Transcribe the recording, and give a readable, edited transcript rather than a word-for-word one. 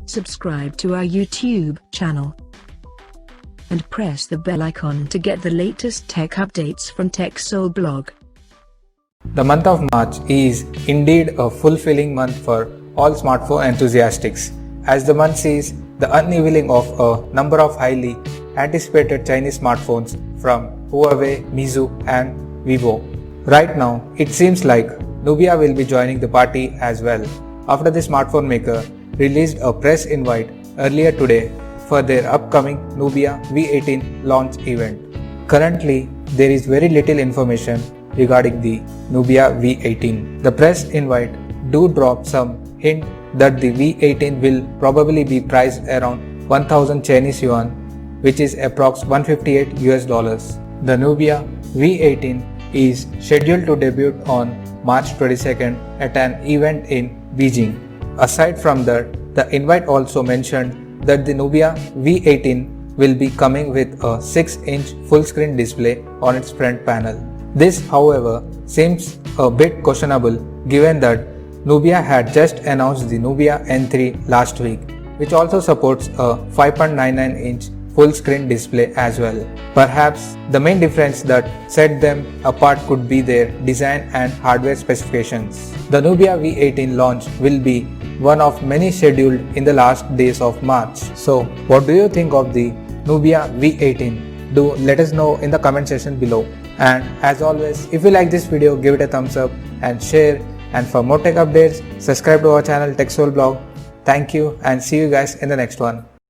subscribe to our YouTube channel, and press the bell icon to get the latest tech updates from TechSole Blog. The month of March is indeed a fulfilling month for all smartphone enthusiasts, as the month sees the unveiling of a number of highly anticipated Chinese smartphones from Huawei, Meizu and Vivo. Right now, it seems like Nubia will be joining the party as well, after the smartphone maker released a press invite earlier today for their upcoming Nubia V18 launch event. Currently, there is very little information regarding the Nubia V18. The press invite do drop some hint that the V18 will probably be priced around 1000 Chinese yuan, which is approx $158 US. The Nubia V18 is scheduled to debut on March 22nd at an event in Beijing. Aside from that, the invite also mentioned that the Nubia V18 will be coming with a 6-inch full-screen display on its front panel. This, however, seems a bit questionable given that Nubia had just announced the Nubia N3 last week, which also supports a 5.99-inch full-screen display as well. Perhaps the main difference that set them apart could be their design and hardware specifications. The Nubia V18 launch will be one of many scheduled in the last days of March. So, what do you think of the Nubia V18? Do let us know in the comment section below. And as always, if you like this video, give it a thumbs up and share. And for more tech updates, subscribe to our channel TechSole Blog. Thank you and see you guys in the next one.